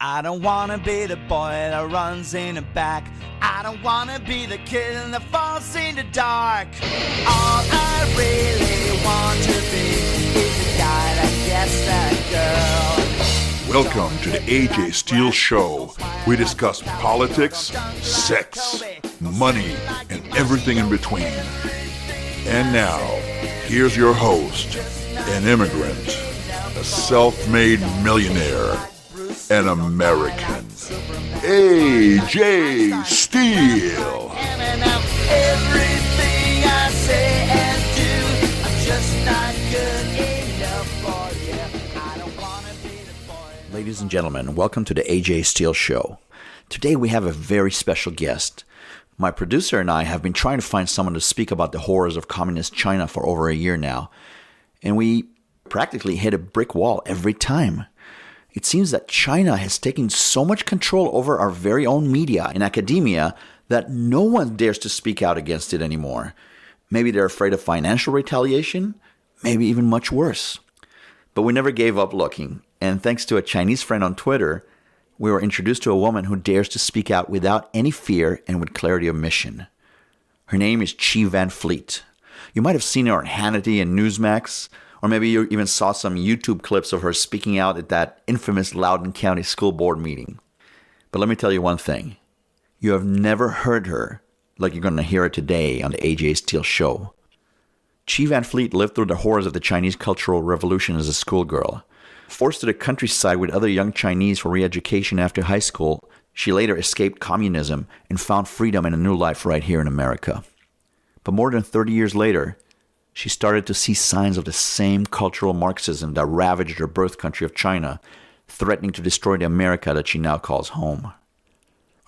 I don't wanna be the boy that runs in the back. I don't wanna be the kid that falls in the dark. All I really want to be is the guy that gets that girl. Welcome to the AJ Steele Show. We discuss politics, sex, money, and everything in between. And now, here's your host, an immigrant, a self-made millionaire, an American, AJ Steele. Everything I say and do, I'm just not good enough for you. I don't wanna be the boy. Ladies and gentlemen, welcome to the AJ Steele Show. Today we have a very special guest. My producer and I have been trying to find someone to speak about the horrors of Communist China for over a year now, and we practically hit a brick wall every time. It seems that China has taken so much control over our very own media and academia that no one dares to speak out against it anymore. Maybe they're afraid of financial retaliation, maybe even much worse. But we never gave up looking, and thanks to a Chinese friend on Twitter, we were introduced to a woman who dares to speak out without any fear and with clarity of mission. Her name is Chi Van Fleet. You might have seen her on Hannity and Newsmax, or maybe you even saw some YouTube clips of her speaking out at that infamous Loudoun County school board meeting. But let me tell you one thing. You have never heard her like you're going to hear her today on the AJ Steele Show. Chi Van Fleet lived through the horrors of the Chinese Cultural Revolution as a schoolgirl. Forced to the countryside with other young Chinese for re-education after high school, she later escaped communism and found freedom and a new life right here in America. But more than 30 years later, she started to see signs of the same cultural Marxism that ravaged her birth country of China, threatening to destroy the America that she now calls home.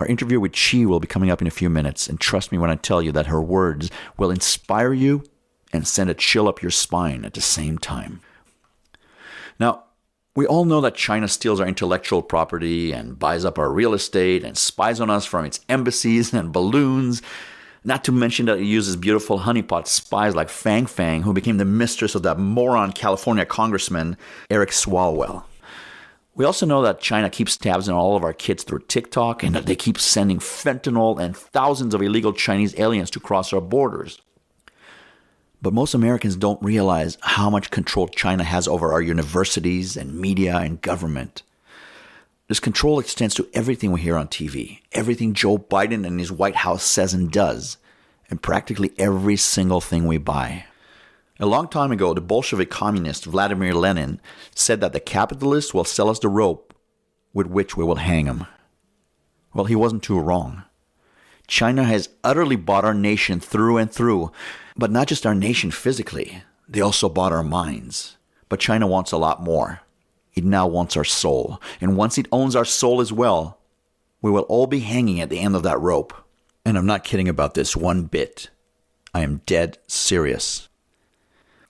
Our interview with Chi will be coming up in a few minutes, and trust me when I tell you that her words will inspire you and send a chill up your spine at the same time. Now, we all know that China steals our intellectual property and buys up our real estate and spies on us from its embassies and balloons. Not to mention that it uses beautiful honeypot spies like Fang Fang, who became the mistress of that moron California congressman, Eric Swalwell. We also know that China keeps tabs on all of our kids through TikTok and that they keep sending fentanyl and thousands of illegal Chinese aliens to cross our borders. But most Americans don't realize how much control China has over our universities and media and government. This control extends to everything we hear on TV, everything Joe Biden and his White House says and does, and practically every single thing we buy. A long time ago, the Bolshevik communist Vladimir Lenin said that the capitalists will sell us the rope with which we will hang them. Well, he wasn't too wrong. China has utterly bought our nation through and through, but not just our nation physically. They also bought our minds. But China wants a lot more. It now wants our soul. And once it owns our soul as well, we will all be hanging at the end of that rope. And I'm not kidding about this one bit. I am dead serious.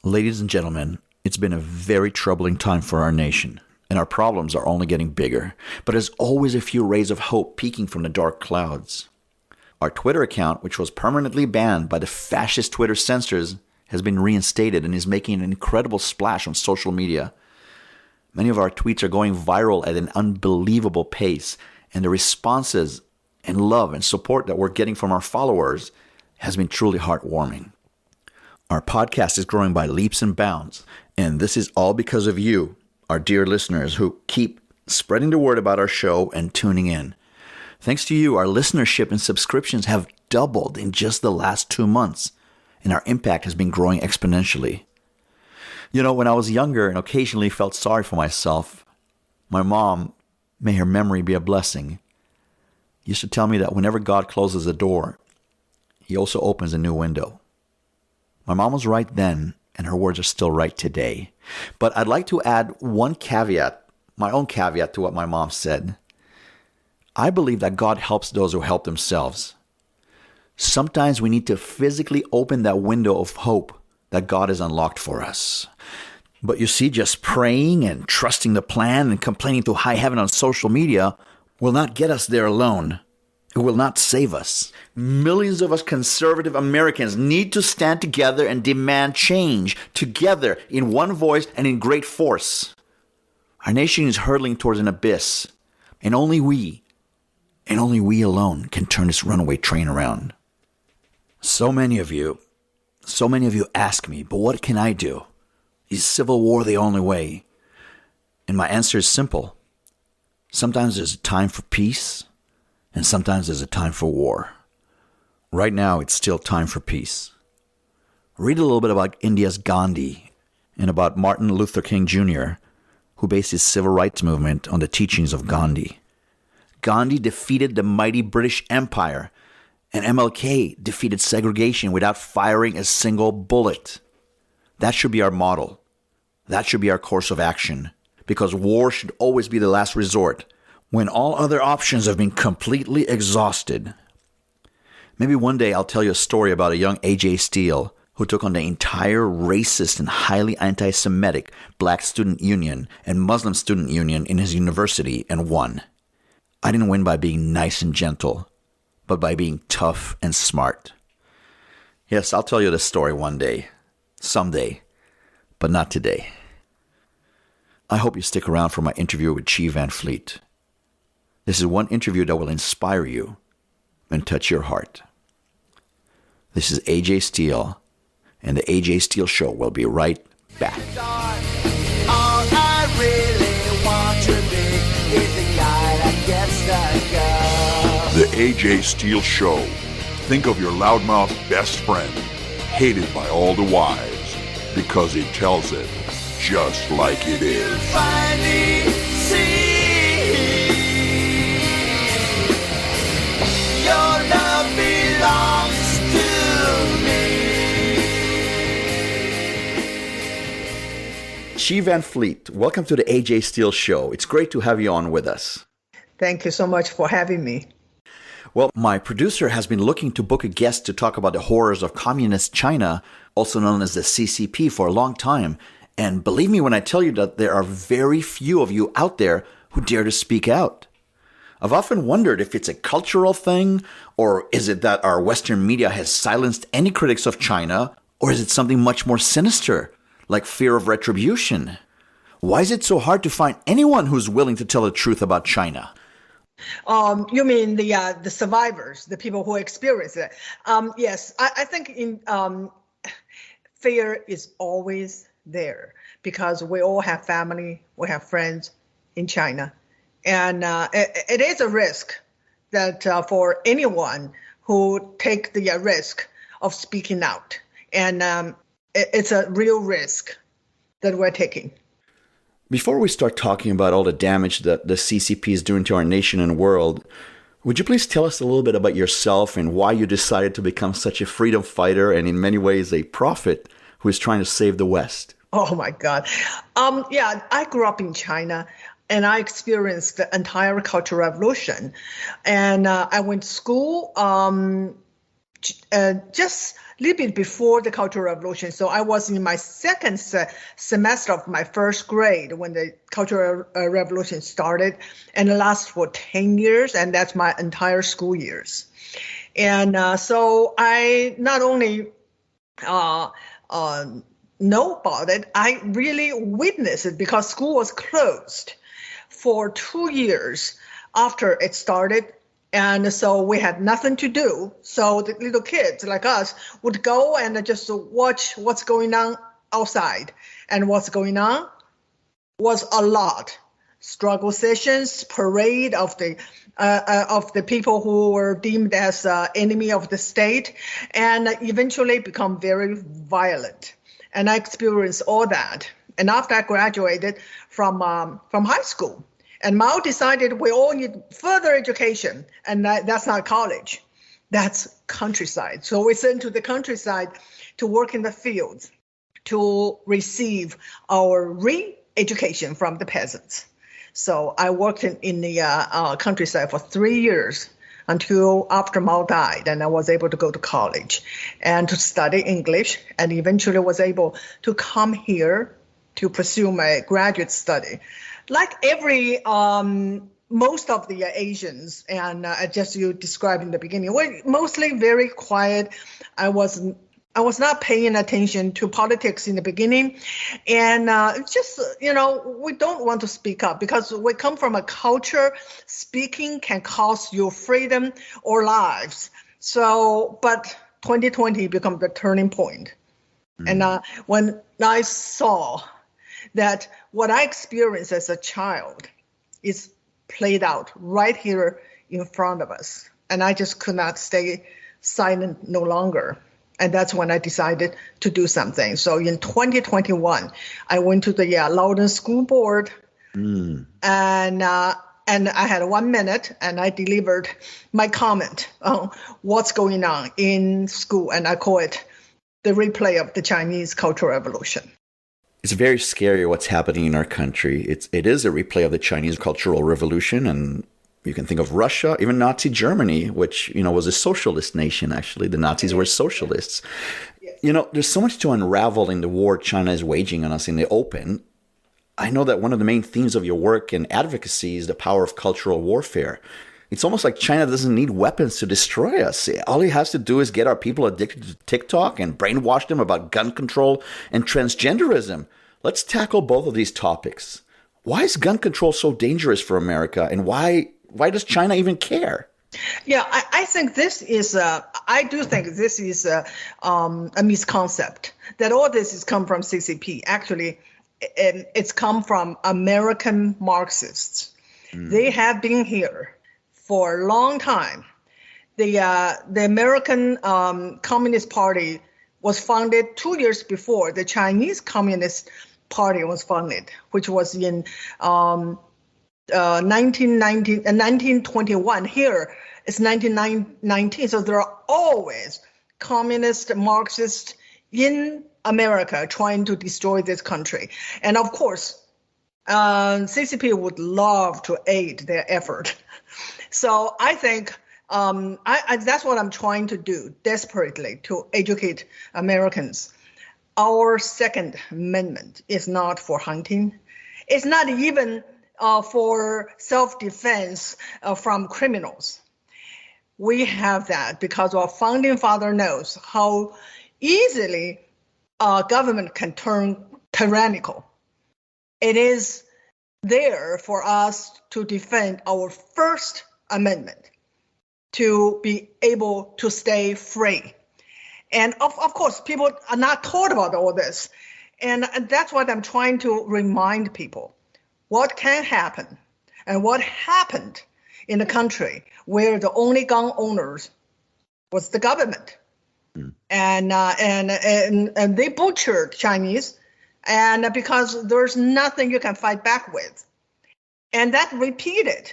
Ladies and gentlemen, it's been a very troubling time for our nation, and our problems are only getting bigger. But there's always a few rays of hope peeking from the dark clouds. Our Twitter account, which was permanently banned by the fascist Twitter censors, has been reinstated and is making an incredible splash on social media. Many of our tweets are going viral at an unbelievable pace, and the responses and love and support that we're getting from our followers has been truly heartwarming. Our podcast is growing by leaps and bounds, and this is all because of you, our dear listeners, who keep spreading the word about our show and tuning in. Thanks to you, our listenership and subscriptions have doubled in just the last 2 months, and our impact has been growing exponentially. You know, when I was younger and occasionally felt sorry for myself, my mom, may her memory be a blessing, used to tell me that whenever God closes a door, he also opens a new window. My mom was right then, and her words are still right today. But I'd like to add one caveat, my own caveat to what my mom said. I believe that God helps those who help themselves. Sometimes we need to physically open that window of hope that God has unlocked for us. But you see, just praying and trusting the plan and complaining to high heaven on social media will not get us there alone. It will not save us. Millions of us conservative Americans need to stand together and demand change, together in one voice and in great force. Our nation is hurtling towards an abyss, And only we alone can turn this runaway train around. So many of you ask me, but what can I do? Is civil war the only way? And my answer is simple. Sometimes there's a time for peace, and sometimes there's a time for war. Right now, it's still time for peace. Read a little bit about India's Gandhi and about Martin Luther King Jr., who based his civil rights movement on the teachings of Gandhi. Gandhi defeated the mighty British Empire, and MLK defeated segregation without firing a single bullet. That should be our model. That should be our course of action, because war should always be the last resort, when all other options have been completely exhausted. Maybe one day I'll tell you a story about a young A.J. Steele who took on the entire racist and highly anti-Semitic Black Student Union and Muslim Student Union in his university and won. I didn't win by being nice and gentle, but by being tough and smart. Yes, I'll tell you this story one day, someday, but not today. I hope you stick around for my interview with Chi Van Fleet. This is one interview that will inspire you and touch your heart. This is A.J. Steele, and the A.J. Steele Show will be right back. All I really want to be is the guy that gets the girl. The A.J. Steele Show. Think of your loudmouth best friend, hated by all the wives, because he tells it just like it is. Finally see your love belongs to me. Chi Van Fleet, welcome to the A.J. Steele Show. It's great to have you on with us. Thank you so much for having me. Well, my producer has been looking to book a guest to talk about the horrors of Communist China, also known as the CCP, for a long time. And believe me when I tell you that there are very few of you out there who dare to speak out. I've often wondered if it's a cultural thing, or is it that our Western media has silenced any critics of China, or is it something much more sinister, like fear of retribution? Why is it so hard to find anyone who's willing to tell the truth about China? You mean the survivors, the people who experience it? Yes, I think fear is always there because we all have family, we have friends in China, and it is a risk that for anyone who take the risk of speaking out, and it's a real risk that we're taking. Before we start talking about all the damage that the CCP is doing to our nation and world, would you please tell us a little bit about yourself and why you decided to become such a freedom fighter and in many ways a prophet who is trying to save the West? Oh my God. Yeah, I grew up in China and I experienced the entire Cultural Revolution. And I went to school just a little bit before the Cultural Revolution. So I was in my second semester of my first grade when the Cultural Revolution started, and it lasted for 10 years, and that's my entire school years. And so I not only know about it, I really witnessed it because school was closed for 2 years after it started. And so we had nothing to do. So the little kids like us would go and just watch what's going on outside. And what's going on was a lot. Struggle sessions, parade of the people who were deemed as enemy of the state, and eventually become very violent. And I experienced all that. And after I graduated from high school, and Mao decided we all need further education, and that's not college, that's countryside. So we sent to the countryside to work in the fields to receive our re-education from the peasants. So I worked in the countryside for 3 years until after Mao died, and I was able to go to college and to study English, and eventually was able to come here to pursue my graduate study. Like every, most of the Asians, and just you described in the beginning, we're mostly very quiet. I was I was not paying attention to politics in the beginning. And just, we don't want to speak up because we come from a culture, speaking can cost you freedom or lives. So, but 2020 became the turning point. And when I saw that what I experienced as a child is played out right here in front of us, and I just could not stay silent no longer. And that's when I decided to do something. So in 2021, I went to the Loudoun School Board, and I had 1 minute, and I delivered my comment on what's going on in school, and I call it the replay of the Chinese Cultural Revolution. It's very scary what's happening in our country. It is a replay of the Chinese Cultural Revolution, and you can think of Russia, even Nazi Germany, which, was a socialist nation, actually. The Nazis were socialists. Yes. There's so much to unravel in the war China is waging on us in the open. I know that one of the main themes of your work and advocacy is the power of cultural warfare. It's almost like China doesn't need weapons to destroy us. All he has to do is get our people addicted to TikTok and brainwash them about gun control and transgenderism. Let's tackle both of these topics. Why is gun control so dangerous for America, and why does China even care? Yeah, I think this is I do think this is a misconcept, that all this has come from CCP. Actually, it's come from American Marxists. They have been here for a long time. The American Communist Party was founded 2 years before the Chinese Communist Party was founded, which was in 1921. Here it's 1919. So there are always communist Marxists in America trying to destroy this country. And of course, CCP would love to aid their effort. So I think that's what I'm trying to do desperately, to educate Americans. Our Second Amendment is not for hunting. It's not even for self-defense from criminals. We have that because our founding father knows how easily government can turn tyrannical. It is there for us to defend our First Amendment, to be able to stay free. And of course, people are not taught about all this. And that's what I'm trying to remind people. What can happen and what happened in a country where the only gun owners was the government. And they butchered Chinese, and because there's nothing you can fight back with. And that repeated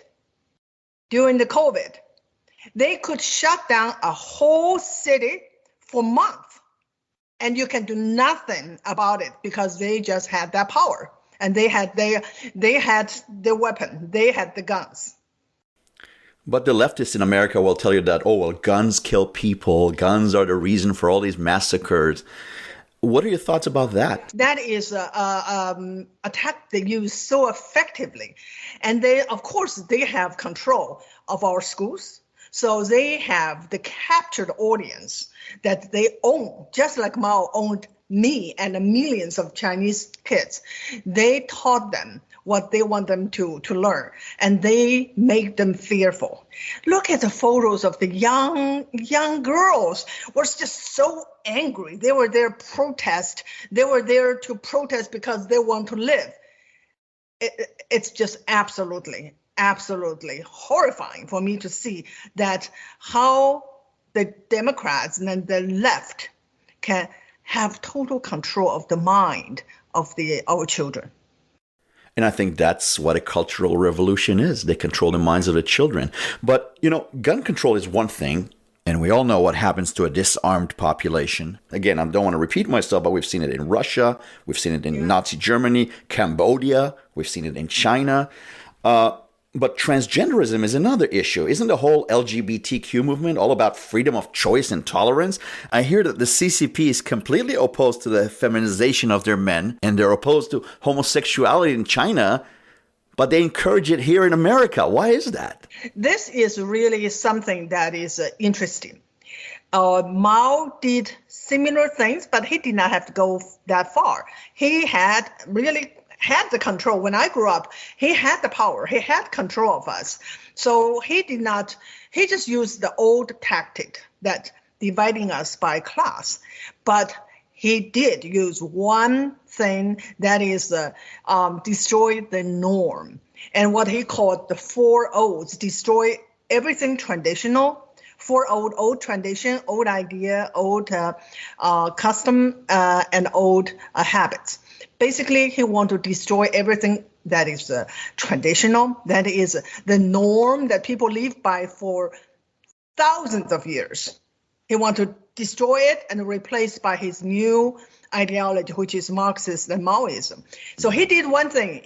during the COVID. They could shut down a whole city for months, and you can do nothing about it because they just had that power, and they had the weapon, they had the guns. But the leftists in America will tell you that, guns kill people, guns are the reason for all these massacres. What are your thoughts about that? That is a tactic they use so effectively, and they have control of our schools. So they have the captured audience that they own, just like Mao owned me and millions of Chinese kids. They taught them what they want them to learn, and they make them fearful. Look at the photos of the young girls were just so angry. They were there protest. They were there to protest because they want to live. It's just absolutely horrifying for me to see that how the Democrats and the left can have total control of the mind of our children. And I think that's what a cultural revolution is. They control the minds of the children. But, gun control is one thing, and we all know what happens to a disarmed population. Again, I don't want to repeat myself, but we've seen it in Russia, we've seen it in Nazi Germany, Cambodia, we've seen it in China. But transgenderism is another issue. Isn't the whole LGBTQ movement all about freedom of choice and tolerance? I hear that the CCP is completely opposed to the feminization of their men, and they're opposed to homosexuality in China, but they encourage it here in America. Why is that? This is really something that is interesting. Mao did similar things, but he did not have to go that far. He really had the control. When I grew up, he had the power. He had control of us. So he just used the old tactic that dividing us by class. But he did use one thing, that is destroy the norm. And what he called the 4 O's, destroy everything traditional, 4 old tradition, old idea, old custom, and old habits. Basically, he wanted to destroy everything that is traditional, that is the norm that people live by for thousands of years. He wanted to destroy it and replace by his new ideology, which is Marxist and Maoism. So he did one thing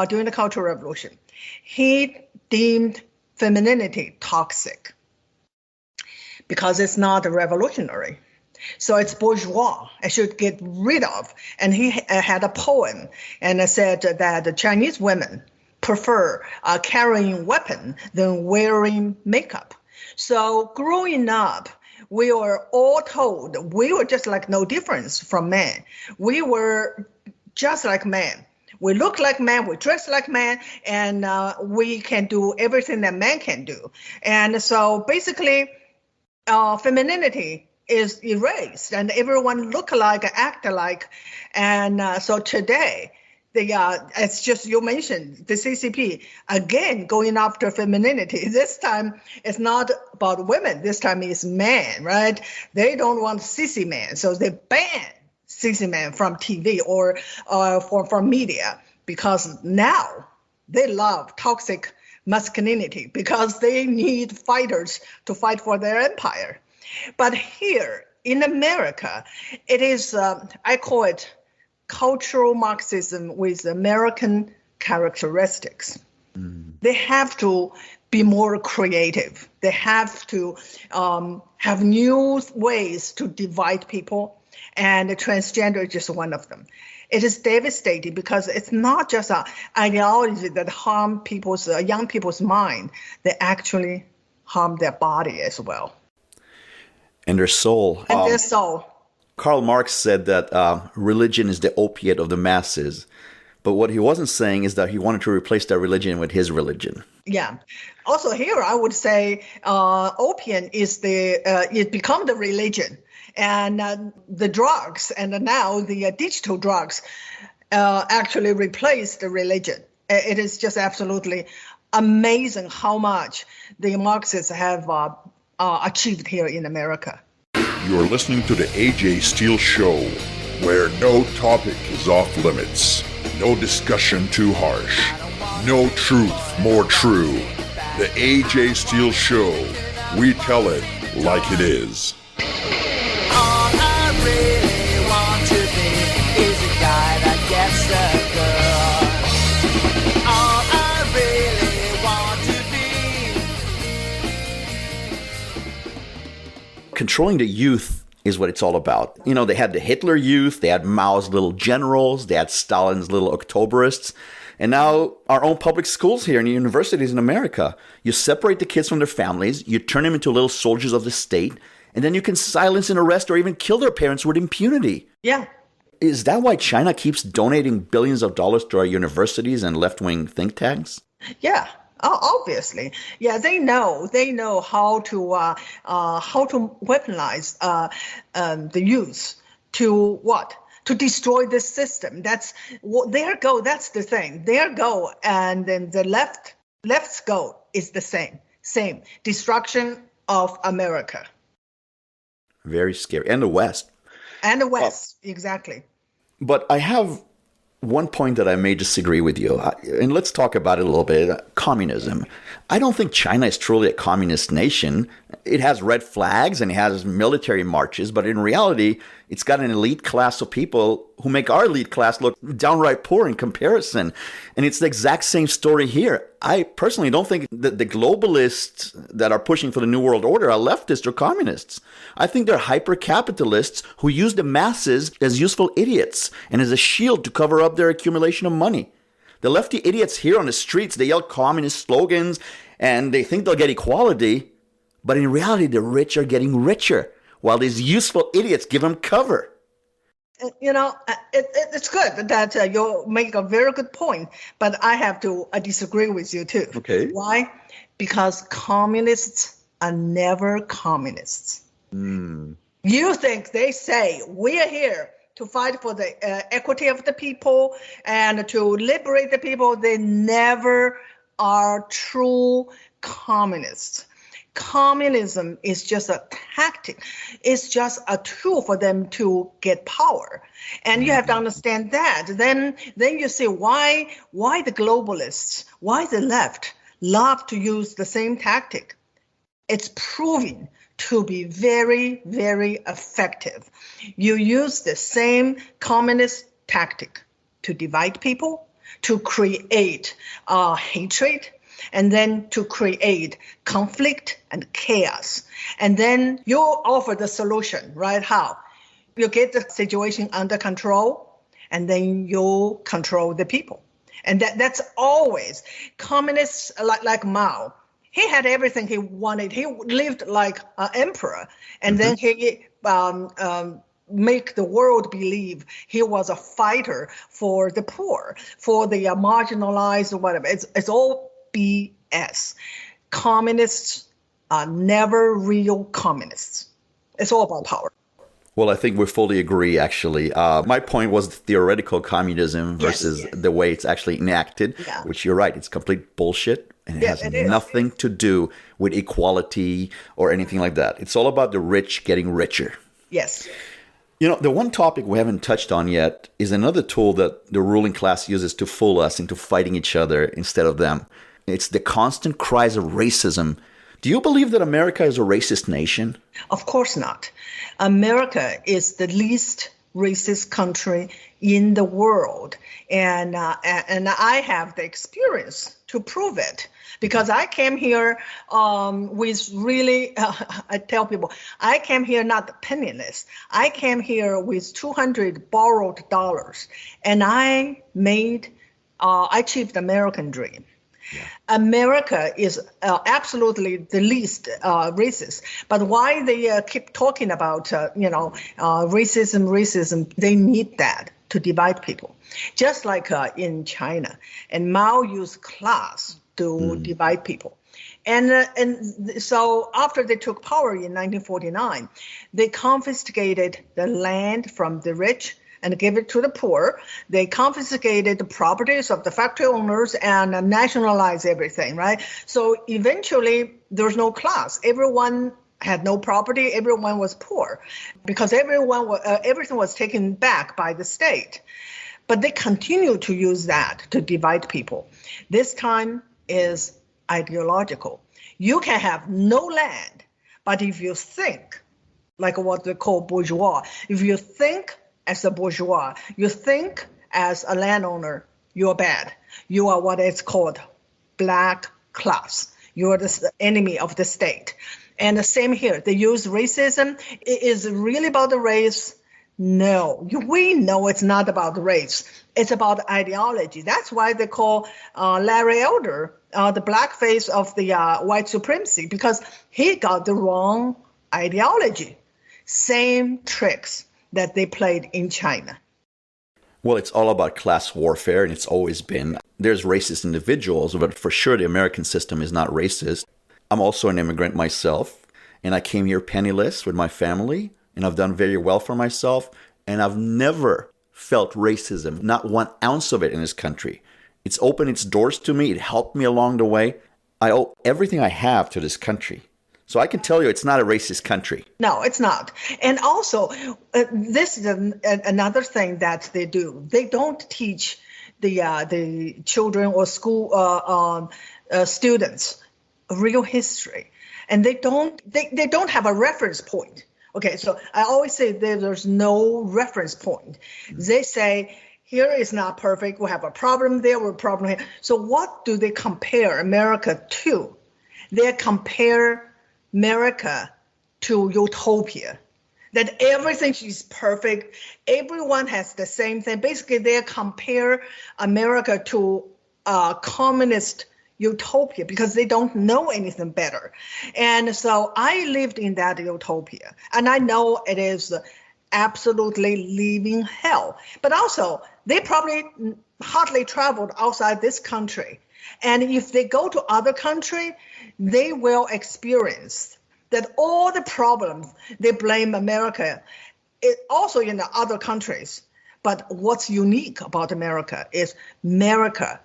during the Cultural Revolution. He deemed femininity toxic because it's not revolutionary. So it's bourgeois. It should get rid of. And he had a poem and said that the Chinese women prefer carrying weapon than wearing makeup. So growing up, we were all told we were just like no difference from men. We were just like men. We look like men, we dress like men, and we can do everything that men can do. And so basically, femininity is erased, and everyone look alike, act alike. And so today, it's just you mentioned the CCP again going after femininity. This time it's not about women. This time it's men, right? They don't want sissy men, so they ban sissy men from TV or from media, because now they love toxic masculinity because they need fighters to fight for their empire. But here in America, it is I call it cultural Marxism with American characteristics. They have to be more creative. They have to have new ways to divide people, and transgender is just one of them. It is devastating because it's not just an ideology that harm young people's mind. They actually harm their body as well. And their soul. And their soul. Karl Marx said that religion is the opiate of the masses. But what he wasn't saying is that he wanted to replace that religion with his religion. Yeah. Also here, I would say opium is it become the religion. And the drugs, and now the digital drugs actually replace the religion. It is just absolutely amazing how much the Marxists have achieved here in America. You're listening to the AJ Steele Show, where no topic is off limits, no discussion too harsh, no truth more true. The AJ Steele Show, we tell it like it is. All I really want to be is a guy that gets the girl. All I really want to be. Controlling the youth is what it's all about. You know, they had the Hitler Youth, they had Mao's little generals, they had Stalin's little Octoberists, and now our own public schools here and universities in America. You separate the kids from their families, you turn them into little soldiers of the state, and then you can silence and arrest or even kill their parents with impunity. Yeah. Is that why China keeps donating billions of dollars to our universities and left-wing think tanks? Yeah. Obviously, yeah, they know how to weaponize the youth to what? To destroy this system. That's what their goal. That's the thing. Their goal, and then the left's goal is the same destruction of America. Very scary, and the West. And the West, exactly. But I have one point that I may disagree with you, and let's talk about it a little bit. Communism. I don't think China is truly a communist nation. It has red flags and it has military marches, but in reality, it's got an elite class of people who make our elite class look downright poor in comparison. And it's the exact same story here. I personally don't think that the globalists that are pushing for the New World Order are leftists or communists. I think they're hyper-capitalists who use the masses as useful idiots and as a shield to cover up their accumulation of money. The lefty idiots here on the streets, they yell communist slogans and they think they'll get equality, but in reality, the rich are getting richer while these useful idiots give them cover. It's good that you make a very good point, but I have to disagree with you too. Okay. Why? Because communists are never communists. You think they say we are here to fight for the equity of the people and to liberate the people. They never are true communists. Communism is just a tactic. It's just a tool for them to get power. And you have to understand that. Then you see why the globalists, why the left love to use the same tactic. It's proven to be very, very effective. You use the same communist tactic to divide people, to create hatred, and then to create conflict and chaos. And then you offer the solution, right? How? You get the situation under control, and then you control the people. And that's always communists like Mao. He had everything he wanted. He lived like an emperor, and then he make the world believe he was a fighter for the poor, for the marginalized, or whatever. It's all BS. Communists are never real communists. It's all about power. Well, I think we fully agree, actually. My point was theoretical communism versus the way it's actually enacted, which you're right, it's complete bullshit. And it has nothing to do with equality or anything like that. It's all about the rich getting richer. Yes. The one topic we haven't touched on yet is another tool that the ruling class uses to fool us into fighting each other instead of them. It's the constant cries of racism. Do you believe that America is a racist nation? Of course not. America is the least racist country in the world. And I have the experience to prove it. Because I came here with really, I tell people, I came here not penniless. I came here with $200 borrowed dollars, and I achieved the American dream. Yeah. America is absolutely the least racist. But why they keep talking about, racism, they need that to divide people. Just like in China. And Mao used class to divide people. And so after they took power in 1949, they confiscated the land from the rich and gave it to the poor. They confiscated the properties of the factory owners and nationalized everything, right? So eventually there's no class. Everyone had no property. Everyone was poor because everything was taken back by the state. But they continue to use that to divide people. This time is ideological. You can have no land, but if you think, like what they call bourgeois, if you think as a bourgeois, you think as a landowner, you're bad. You are what is called black class. You are the enemy of the state. And the same here. They use racism. It is really about the race. No, we know it's not about race. It's about ideology. That's why they call Larry Elder the blackface of the white supremacy, because he got the wrong ideology. Same tricks that they played in China. Well, it's all about class warfare, and it's always been. There's racist individuals, but for sure the American system is not racist. I'm also an immigrant myself, and I came here penniless with my family. And I've done very well for myself. And I've never felt racism, not 1 ounce of it in this country. It's opened its doors to me. It helped me along the way. I owe everything I have to this country. So I can tell you it's not a racist country. No, it's not. And also, this is another thing that they do. They don't teach the children or school students real history. And they don't have a reference point. Okay, so I always say there's no reference point. They say, here is not perfect. We have a problem there, we have a problem here. So what do they compare America to? They compare America to utopia, that everything is perfect. Everyone has the same thing. Basically, they compare America to a communist utopia because they don't know anything better. And so I lived in that utopia, and I know it is absolutely living hell. But also, they probably hardly traveled outside this country. And if they go to other country, they will experience that all the problems, they blame America, it also in the other countries. But what's unique about America is America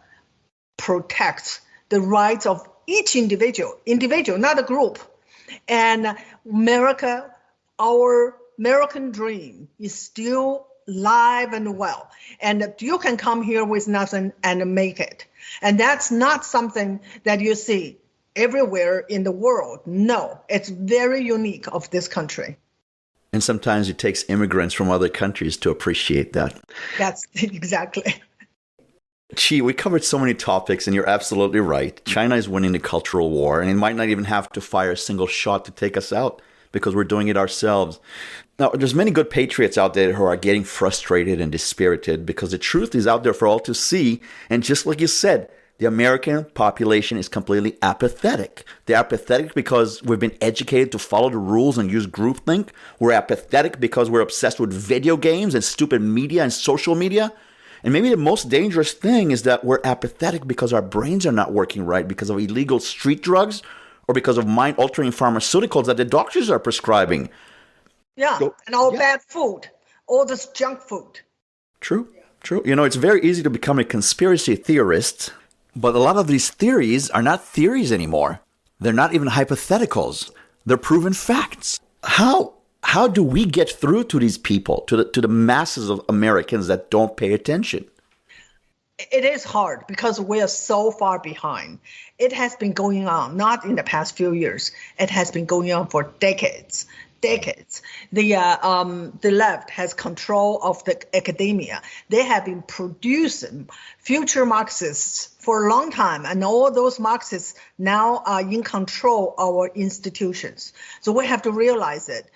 protects the rights of each individual, not a group. And America, our American dream is still live and well. And you can come here with nothing and make it. And that's not something that you see everywhere in the world. No, it's very unique of this country. And sometimes it takes immigrants from other countries to appreciate that. That's exactly. Chi, we covered so many topics, and you're absolutely right. China is winning the cultural war, and it might not even have to fire a single shot to take us out because we're doing it ourselves. Now, there's many good patriots out there who are getting frustrated and dispirited because the truth is out there for all to see. And just like you said, the American population is completely apathetic. They're apathetic because we've been educated to follow the rules and use groupthink. We're apathetic because we're obsessed with video games and stupid media and social media. And maybe the most dangerous thing is that we're apathetic because our brains are not working right because of illegal street drugs or because of mind-altering pharmaceuticals that the doctors are prescribing. Yeah, and all bad food, all this junk food. True. You know, it's very easy to become a conspiracy theorist, but a lot of these theories are not theories anymore. They're not even hypotheticals. They're proven facts. How do we get through to these people, to the masses of Americans that don't pay attention? It is hard because we are so far behind. It has been going on, not in the past few years. It has been going on for decades. The left has control of the academia. They have been producing future Marxists for a long time, and all those Marxists now are in control of our institutions. So we have to realize it.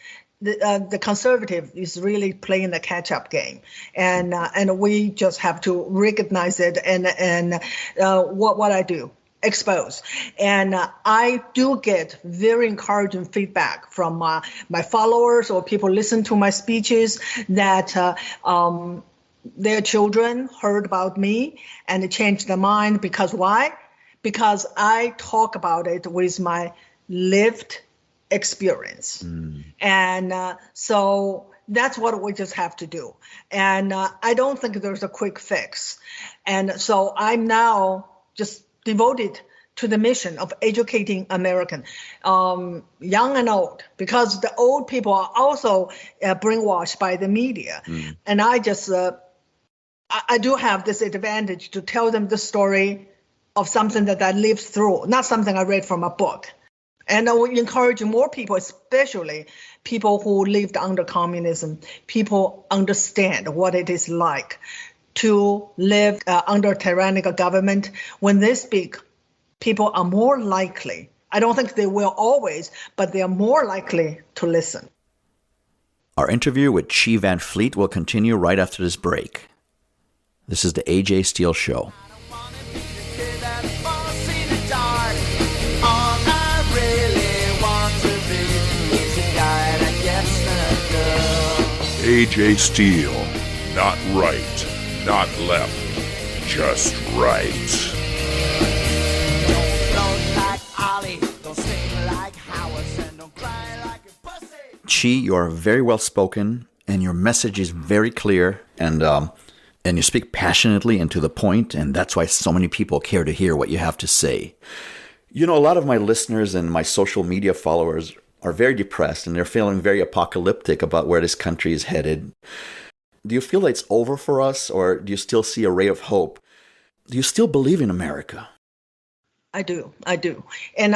The conservative is really playing the catch-up game, and we just have to recognize it. And what I do. Expose. And I do get very encouraging feedback from my followers or people listen to my speeches that their children heard about me and changed their mind. Because why? Because I talk about it with my lived experience. And so that's what we just have to do. And I don't think there's a quick fix. And so I'm now just devoted to the mission of educating American, young and old, because the old people are also brainwashed by the media. And I just, I do have this advantage to tell them the story of something that I lived through, not something I read from a book. And I will encourage more people, especially people who lived under communism, people understand what it is like to live under a tyrannical government. When they speak, people are more likely, I don't think they will always, but they are more likely to listen. Our interview with Chi Van Fleet will continue right after this break. This is the AJ Steele Show. AJ Steele, not right. Not left, just right. Chi, you are very well spoken, and your message is very clear, and you speak passionately and to the point, and that's why so many people care to hear what you have to say. You know, a lot of my listeners and my social media followers are very depressed, and they're feeling very apocalyptic about where this country is headed. Do you feel like it's over for us, or do you still see a ray of hope? Do you still believe in America? I do. And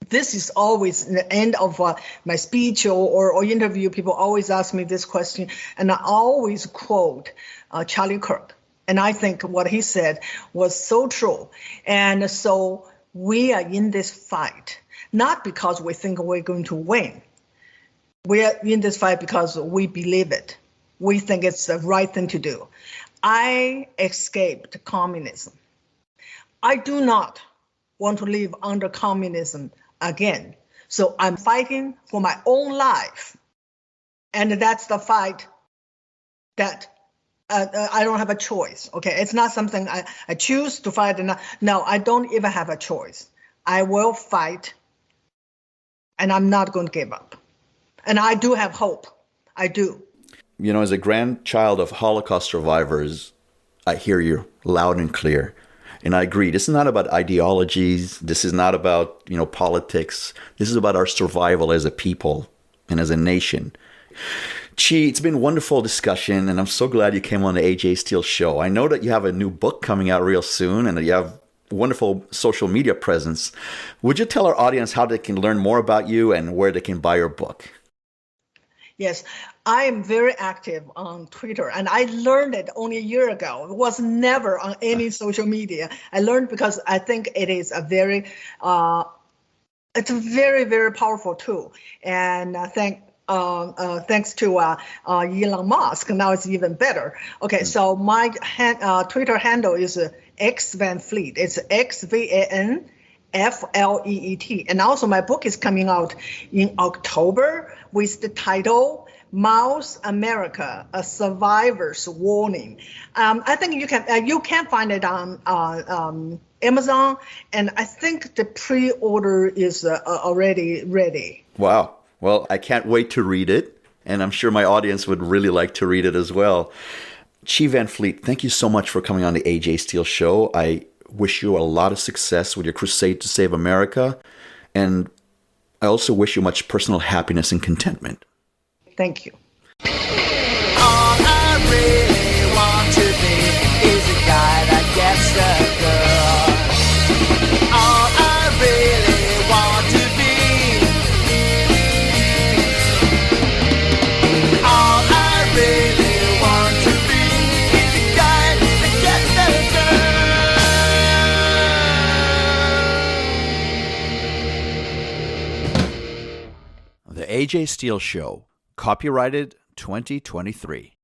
this is always the end of my speech or interview. People always ask me this question, and I always quote Charlie Kirk. And I think what he said was so true. And so we are in this fight, not because we think we're going to win. We are in this fight because we believe it. We think it's the right thing to do. I escaped communism. I do not want to live under communism again. So I'm fighting for my own life. And that's the fight that I don't have a choice. Okay, it's not something I choose to fight. No, I don't even have a choice. I will fight, and I'm not going to give up. And I do have hope. I do. You know, as a grandchild of Holocaust survivors, I hear you loud and clear. And I agree. This is not about ideologies. This is not about, politics. This is about our survival as a people and as a nation. Chi, it's been a wonderful discussion, and I'm so glad you came on the AJ Steele Show. I know that you have a new book coming out real soon, and that you have wonderful social media presence. Would you tell our audience how they can learn more about you and where they can buy your book? Yes, I am very active on Twitter, and I learned it only a year ago. It was never on any social media. I learned because I think it is a very, very powerful tool. And thanks to Elon Musk, now it's even better. Okay, so my Twitter handle is xvanfleet. It's XVANFLEET. And also my book is coming out in October with the title Maoist America, A Survivor's Warning. I think you can find it on Amazon, and I think the pre-order is already ready. Wow. Well, I can't wait to read it, and I'm sure my audience would really like to read it as well. Chi Van Fleet, thank you so much for coming on the AJ Steele Show. I wish you a lot of success with your crusade to save America, and I also wish you much personal happiness and contentment. Thank you. All I really want to be is a guy that gets a girl. All I really want to be. All I really want to be is a guy that gets a girl. The AJ Steele Show, copyrighted 2023.